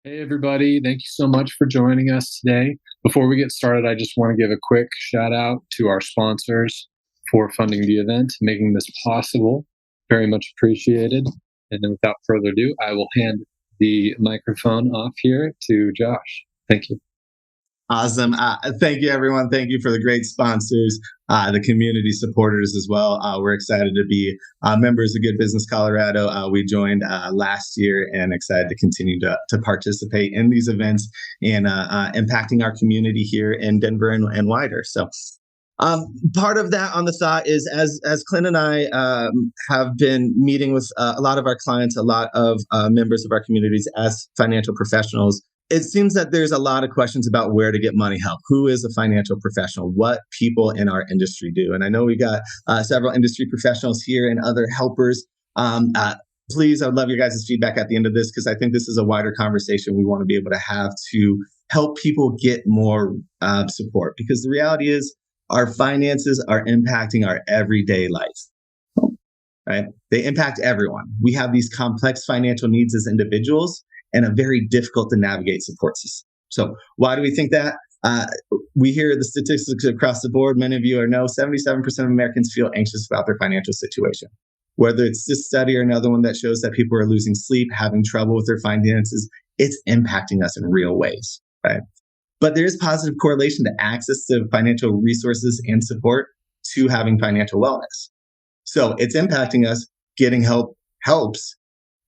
Hey, everybody. Thank you so much for joining us today. Before we get started, I just want to give a quick shout out to our sponsors for funding the event, making this possible. Very much appreciated. And then without further ado, I will hand the microphone off here to Josh. Thank you. Awesome. Thank you, everyone. Thank you for the great sponsors, the community supporters as well. We're excited to be members of Good Business Colorado. We joined last year and excited to continue to participate in these events and impacting our community here in Denver and wider. So part of that on the thought is as Clint and I have been meeting with a lot of our clients, a lot of members of our communities as financial professionals. It seems that there's a lot of questions about where to get money help. Who is a financial professional? What people in our industry do? And I know we got several industry professionals here and other helpers. Please, I would love your guys' feedback at the end of this because I think this is a wider conversation we want to be able to have to help people get more support. Because the reality is our finances are impacting our everyday life, right? They impact everyone. We have these complex financial needs as individuals and a very difficult to navigate support system. So why do we think that? We hear the statistics across the board. Many of you know 77% of Americans feel anxious about their financial situation. Whether it's this study or another one that shows that people are losing sleep, having trouble with their finances, it's impacting us in real ways, right? But there is positive correlation to access to financial resources and support to having financial wellness. So it's impacting us. Getting help helps.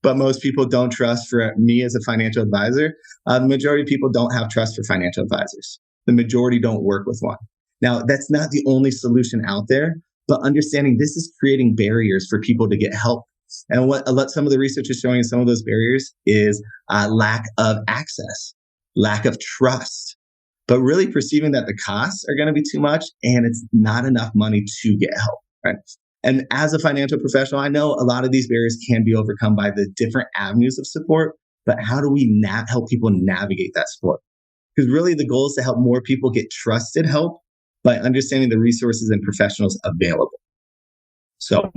But most people don't trust for me as a financial advisor. The majority of people don't have trust for financial advisors. The majority don't work with one. Now, that's not the only solution out there, but understanding this is creating barriers for people to get help. And what some of the research is showing some of those barriers is lack of access, lack of trust, but really perceiving that the costs are going to be too much and it's not enough money to get help, right? And as a financial professional, I know a lot of these barriers can be overcome by the different avenues of support, but how do we help people navigate that support? Because really the goal is to help more people get trusted help by understanding the resources and professionals available. So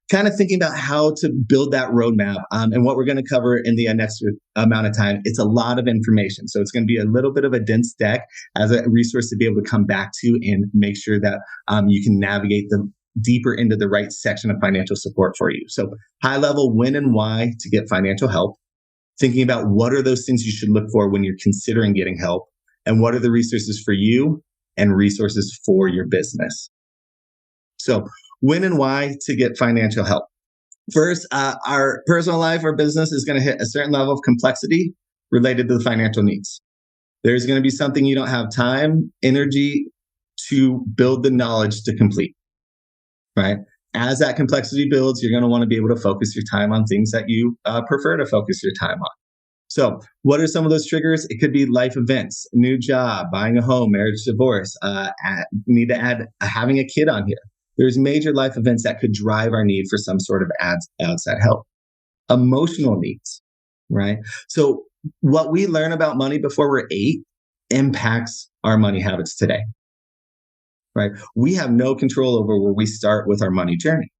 kind of thinking about how to build that roadmap and what we're going to cover in the next amount of time. It's a lot of information. So it's going to be a little bit of a dense deck as a resource to be able to come back to and make sure that you can navigate them deeper into the right section of financial support for you. So high level, when and why to get financial help, thinking about what are those things you should look for when you're considering getting help, and what are the resources for you and resources for your business. So when and why to get financial help. First, our personal life or business is going to hit a certain level of complexity related to the financial needs. There's going to be something you don't have time, energy to build the knowledge to complete. Right? As that complexity builds, you're going to want to be able to focus your time on things that you prefer to focus your time on. So what are some of those triggers? It could be life events, a new job, buying a home, marriage, divorce, need to add having a kid on here. There's major life events that could drive our need for some sort of outside help. Emotional needs, right? So what we learn about money before we're 8 impacts our money habits today. Right? We have no control over where we start with our money journey,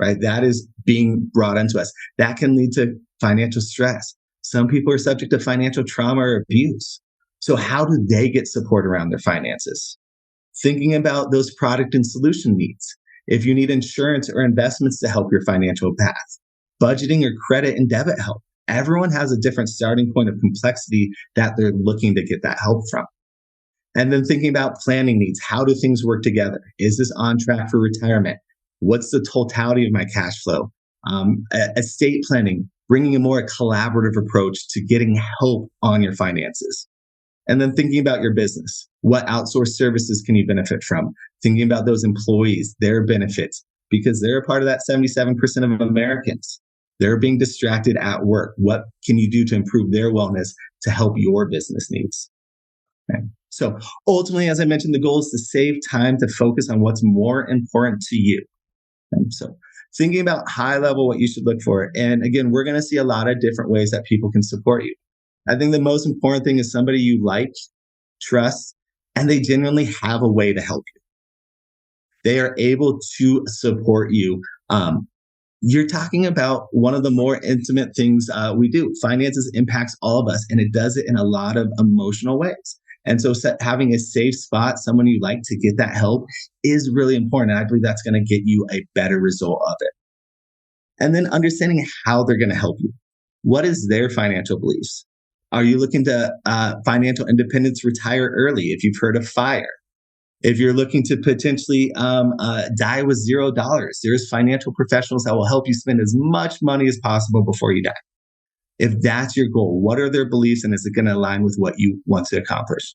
right? That is being brought into us. That can lead to financial stress. Some people are subject to financial trauma or abuse. So how do they get support around their finances? Thinking about those product and solution needs. If you need insurance or investments to help your financial path, budgeting or credit and debit help. Everyone has a different starting point of complexity that they're looking to get that help from. And then thinking about planning needs. How do things work together? Is this on track for retirement? What's the totality of my cash flow? Estate planning, bringing a more collaborative approach to getting help on your finances. And then thinking about your business. What outsourced services can you benefit from? Thinking about those employees, their benefits, because they're a part of that 77% of Americans. They're being distracted at work. What can you do to improve their wellness to help your business needs? Okay. So ultimately, as I mentioned, the goal is to save time to focus on what's more important to you. And so thinking about high level, what you should look for. And again, we're going to see a lot of different ways that people can support you. I think the most important thing is somebody you like, trust, and they genuinely have a way to help you. They are able to support you you're talking about one of the more intimate things we do. Finances impacts all of us, and it does it in a lot of emotional ways. And so having a safe spot, someone you like to get that help is really important. And I believe that's going to get you a better result of it. And then understanding how they're going to help you. What is their financial beliefs? Are you looking to financial independence, retire early if you've heard of FIRE? If you're looking to potentially die with $0, there's financial professionals that will help you spend as much money as possible before you die. If that's your goal, what are their beliefs and is it going to align with what you want to accomplish?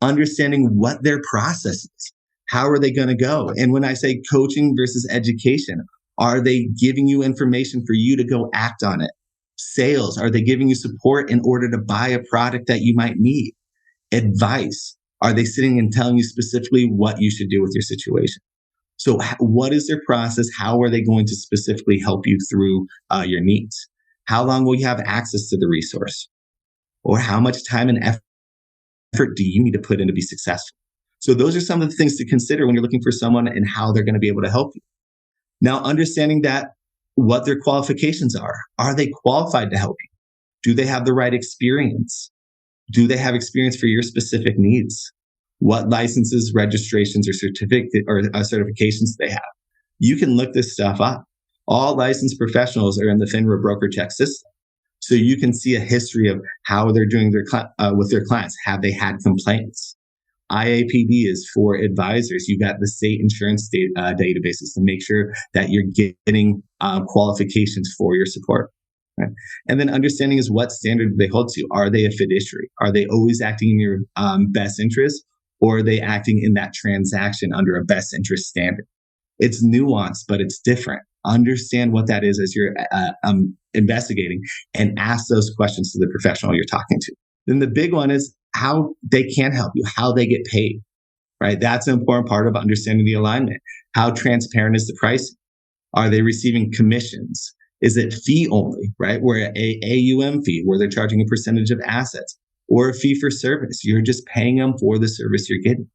Understanding what their process is. How are they going to go? And when I say coaching versus education, are they giving you information for you to go act on it? Sales, are they giving you support in order to buy a product that you might need? Advice, are they sitting and telling you specifically what you should do with your situation? So what is their process? How are they going to specifically help you through your needs? How long will you have access to the resource? Or how much time and effort do you need to put in to be successful? So those are some of the things to consider when you're looking for someone and how they're going to be able to help you. Now, understanding that what their qualifications are. Are they qualified to help you? Do they have the right experience? Do they have experience for your specific needs? What licenses, registrations, or certifications do they have? You can look this stuff up. All licensed professionals are in the FINRA broker check system. So you can see a history of how they're doing with their clients. Have they had complaints? IAPD is for advisors. You got the state insurance databases to make sure that you're getting qualifications for your support. Right? And then understanding is what standard do they hold to. Are they a fiduciary? Are they always acting in your best interest? Or are they acting in that transaction under a best interest standard? It's nuanced, but it's different. Understand what that is as you're investigating and ask those questions to the professional you're talking to. Then the big one is how they can help you, how they get paid, right? That's an important part of understanding the alignment. How transparent is the pricing? Are they receiving commissions? Is it fee only, right? Where a AUM fee, where they're charging a percentage of assets, or a fee for service. You're just paying them for the service you're getting.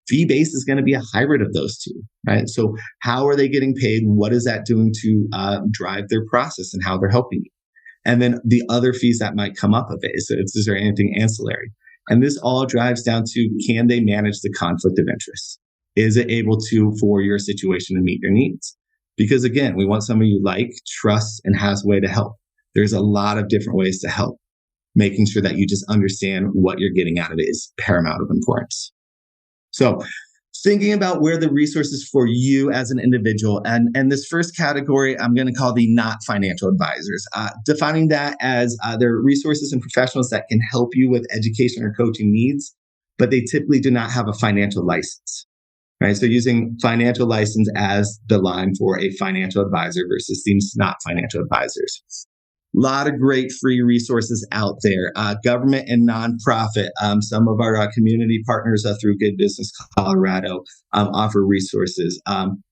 Fee-based is going to be a hybrid of those two, right? So how are they getting paid? What is that doing to drive their process and how they're helping you? And then the other fees that might come up of it. Is there anything ancillary? And this all drives down to, can they manage the conflict of interest? Is it able to, for your situation, to meet your needs? Because again, we want somebody you like, trust, and has a way to help. There's a lot of different ways to help. Making sure that you just understand what you're getting out of it is paramount of importance. So thinking about where the resources for you as an individual, and this first category I'm going to call the not financial advisors, defining that as there are resources and professionals that can help you with education or coaching needs, but they typically do not have a financial license, right? So using financial license as the line for a financial advisor versus these not financial advisors. A lot of great free resources out there, government and nonprofit. Some of our community partners through Good Business Colorado offer resources.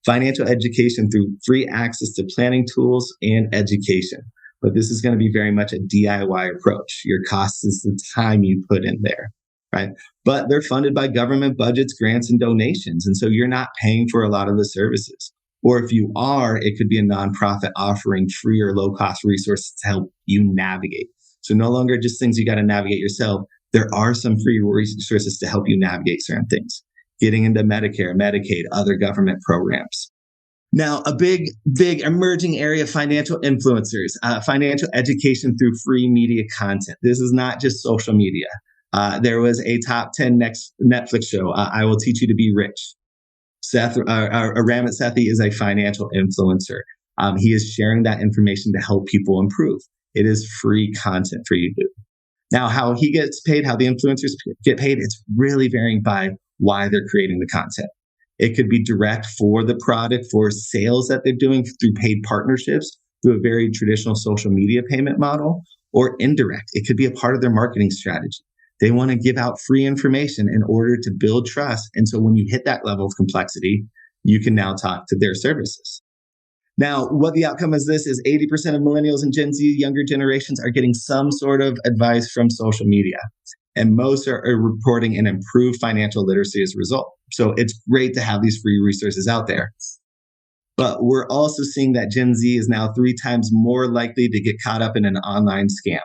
Financial education through free access to planning tools and education. But this is going to be very much a DIY approach. Your cost is the time you put in there, right? But they're funded by government budgets, grants, and donations. And so you're not paying for a lot of the services. Or if you are, it could be a nonprofit offering free or low-cost resources to help you navigate. So no longer just things you got to navigate yourself. There are some free resources to help you navigate certain things. Getting into Medicare, Medicaid, other government programs. Now, a big emerging area, financial influencers, financial education through free media content. This is not just social media. There was a top 10 Netflix show, I Will Teach You to Be Rich. Ramit Sethi is a financial influencer. He is sharing that information to help people improve. It is free content for you to do. Now, how he gets paid, how the influencers get paid, it's really varying by why they're creating the content. It could be direct for the product, for sales that they're doing through paid partnerships, through a very traditional social media payment model, or indirect. It could be a part of their marketing strategy. They want to give out free information in order to build trust. And so when you hit that level of complexity, you can now talk to their services. Now, what the outcome is this is 80% of millennials and Gen Z, younger generations, are getting some sort of advice from social media. And most are reporting an improved financial literacy as a result. So it's great to have these free resources out there. But we're also seeing that Gen Z is now 3 times more likely to get caught up in an online scam.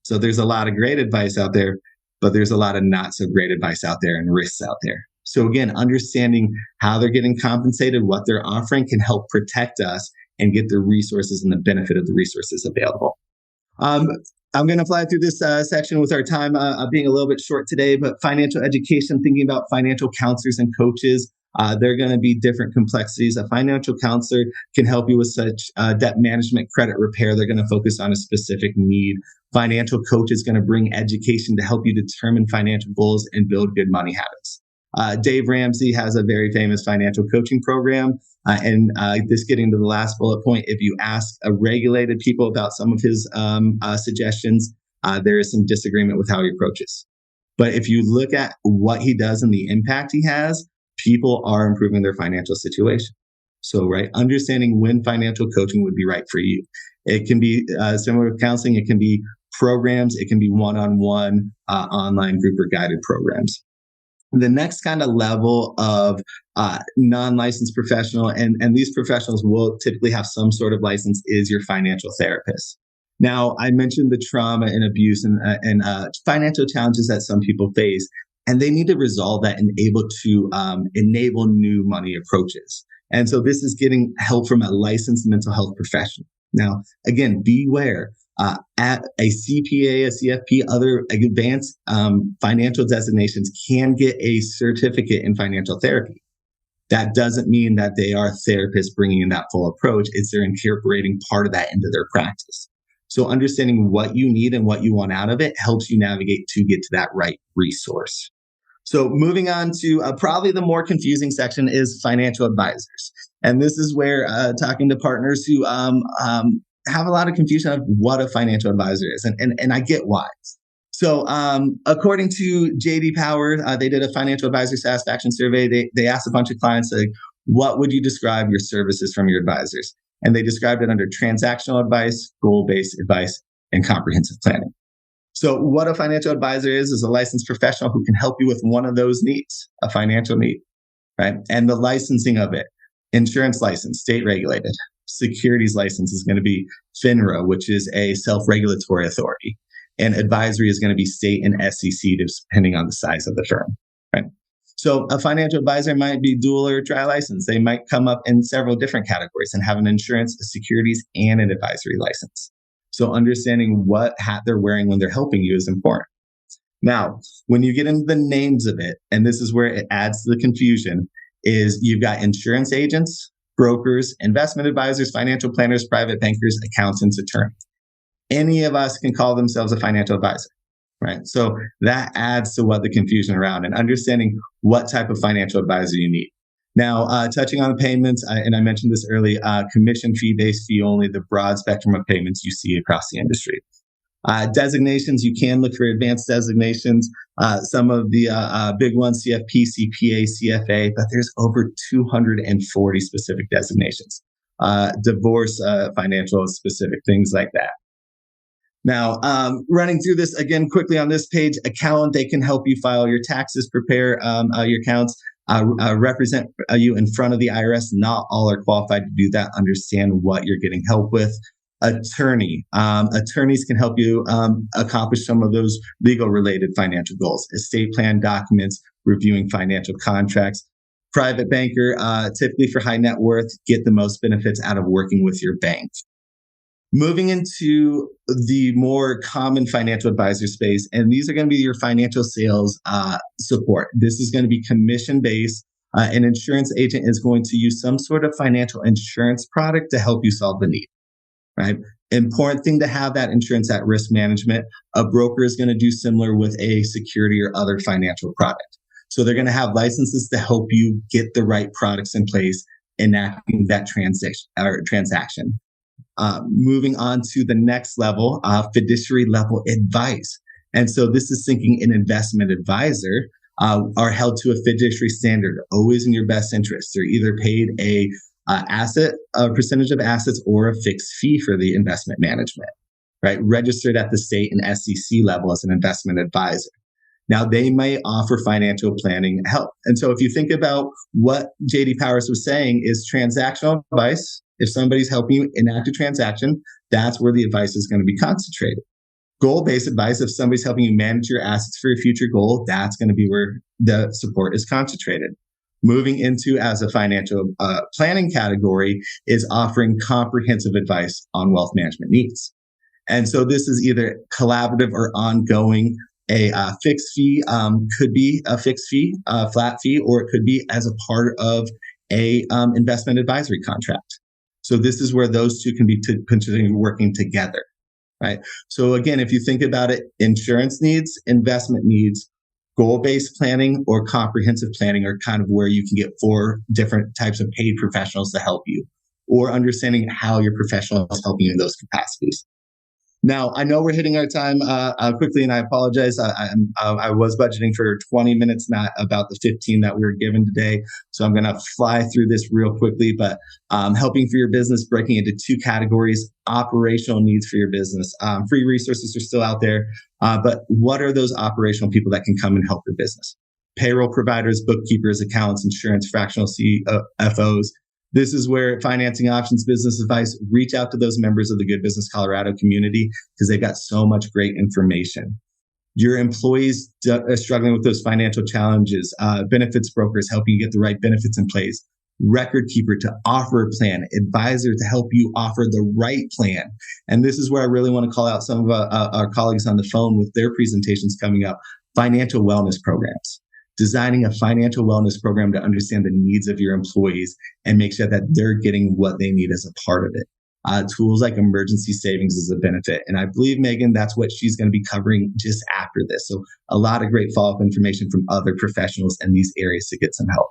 So there's a lot of great advice out there, but there's a lot of not so great advice out there and risks out there. So again, understanding how they're getting compensated, what they're offering can help protect us and get the resources and the benefit of the resources available. I'm going to fly through this section with our time being a little bit short today, but financial education, thinking about financial counselors and coaches, they're going to be different complexities. A financial counselor can help you with such debt management, credit repair. They're going to focus on a specific need. Financial coach is going to bring education to help you determine financial goals and build good money habits. Dave Ramsey has a very famous financial coaching program. And this getting to the last bullet point, if you ask regulated people about some of his suggestions, there is some disagreement with how he approaches. But if you look at what he does and the impact he has, people are improving their financial situation. So, right, understanding when financial coaching would be right for you. It can be similar with counseling. It can be programs. It can be one-on-one online group or guided programs. The next kind of level of non-licensed professional, and these professionals will typically have some sort of license, is your financial therapist. Now, I mentioned the trauma and abuse and financial challenges that some people face, and they need to resolve that and able to enable new money approaches. And so this is getting help from a licensed mental health professional. Now, again, beware. At a CPA, a CFP, other advanced financial designations can get a certificate in financial therapy. That doesn't mean that they are therapists bringing in that full approach. It's they're incorporating part of that into their practice. So understanding what you need and what you want out of it helps you navigate to get to that right resource. So moving on to probably the more confusing section is financial advisors. And this is where talking to partners who have a lot of confusion of what a financial advisor is. And I get why. So according to J.D. Power, they did a financial advisor satisfaction survey. They asked a bunch of clients, like, what would you describe your services from your advisors? And they described it under transactional advice, goal-based advice, and comprehensive planning. So what a financial advisor is a licensed professional who can help you with one of those needs, a financial need, right? And the licensing of it, insurance license, state regulated. Securities license is going to be FINRA, which is a self-regulatory authority. And advisory is going to be state and SEC, depending on the size of the firm, right? So a financial advisor might be dual or tri-licensed. They might come up in several different categories and have an insurance, a securities, and an advisory license. So understanding what hat they're wearing when they're helping you is important. Now, when you get into the names of it, and this is where it adds to the confusion, is you've got insurance agents, brokers, investment advisors, financial planners, private bankers, accountants, attorneys. Any of us can call themselves a financial advisor, right? So that adds to what the confusion around and understanding what type of financial advisor you need. Now, touching on the payments, and I mentioned this early, commission fee-based, fee only, the broad spectrum of payments you see across the industry. Designations, you can look for advanced designations. Some of the big ones, CFP, CPA, CFA, but there's over 240 specific designations. Divorce, financial specific, things like that. Now, running through this again quickly on this page, accountant, they can help you file your taxes, prepare your accounts, represent you in front of the IRS. Not all are qualified to do that. Understand what you're getting help with. Attorney. Attorneys can help you accomplish some of those legal related financial goals. Estate plan documents, reviewing financial contracts. Private banker, typically for high net worth, get the most benefits out of working with your bank. Moving into the more common financial advisor space, and these are going to be your financial sales support. This is going to be commission-based. An insurance agent is going to use some sort of financial insurance product to help you solve the need, right? Important thing to have that insurance at risk management. A broker is going to do similar with a security or other financial product. So they're going to have licenses to help you get the right products in place, enacting that transaction. Moving on to the next level, fiduciary level advice. And so this is thinking an investment advisor are held to a fiduciary standard, always in your best interest. They're either paid a percentage of assets or a fixed fee for the investment management, right? Registered at the state and SEC level as an investment advisor. Now, they may offer financial planning help. And so if you think about what JD Powers was saying is transactional advice. If somebody's helping you enact a transaction, that's where the advice is going to be concentrated. Goal-based advice, if somebody's helping you manage your assets for your future goal, that's going to be where the support is concentrated. Moving into as a financial planning category is offering comprehensive advice on wealth management needs. And so this is either collaborative or ongoing. A fixed fee could be a fixed fee, a flat fee, or it could be as a part of a investment advisory contract. So this is where those two can be potentially working together, right? So again, if you think about it, insurance needs, investment needs, goal-based planning, or comprehensive planning are kind of where you can get 4 different types of paid professionals to help you, or understanding how your professional is helping you in those capacities. Now, I know we're hitting our time quickly, and I apologize. I was budgeting for 20 minutes, not about the 15 that we were given today. So I'm going to fly through this real quickly. But helping for your business, breaking into 2 categories: operational needs for your business. Free resources are still out there. But what are those operational people that can come and help your business? Payroll providers, bookkeepers, accountants, insurance, fractional CFOs. This is where Financing Options Business Advice, reach out to those members of the Good Business Colorado community because they've got so much great information. Your employees struggling with those financial challenges, benefits brokers helping you get the right benefits in place, record keeper to offer a plan, advisor to help you offer the right plan. And this is where I really want to call out some of our colleagues on the phone with their presentations coming up, financial wellness programs. Designing a financial wellness program to understand the needs of your employees and make sure that they're getting what they need as a part of it. Tools like emergency savings is a benefit. And I believe, Megan, that's what she's going to be covering just after this. So a lot of great follow-up information from other professionals in these areas to get some help.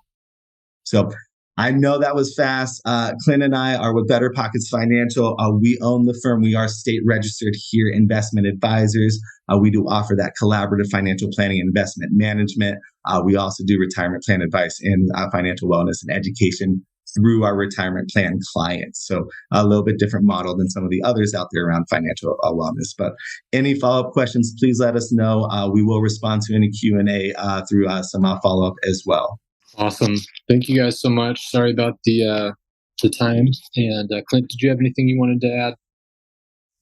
So I know that was fast. Clint and I are with Better Pockets Financial. We own the firm. We are state registered here, investment advisors. We do offer that collaborative financial planning and investment management. We also do retirement plan advice and financial wellness and education through our retirement plan clients. So a little bit different model than some of the others out there around financial wellness. But any follow-up questions, please let us know. We will respond to any Q&A through some follow-up as well. Awesome. Thank you guys so much. Sorry about the time. And Clint, did you have anything you wanted to add?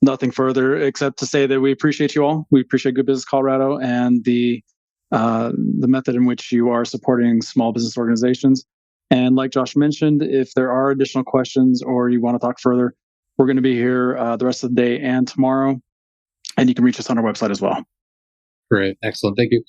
Nothing further except to say that we appreciate you all. We appreciate Good Business Colorado and the method in which you are supporting small business organizations. And like Josh mentioned, if there are additional questions or you want to talk further, we're going to be here the rest of the day and tomorrow. And you can reach us on our website as well. Great. Excellent. Thank you.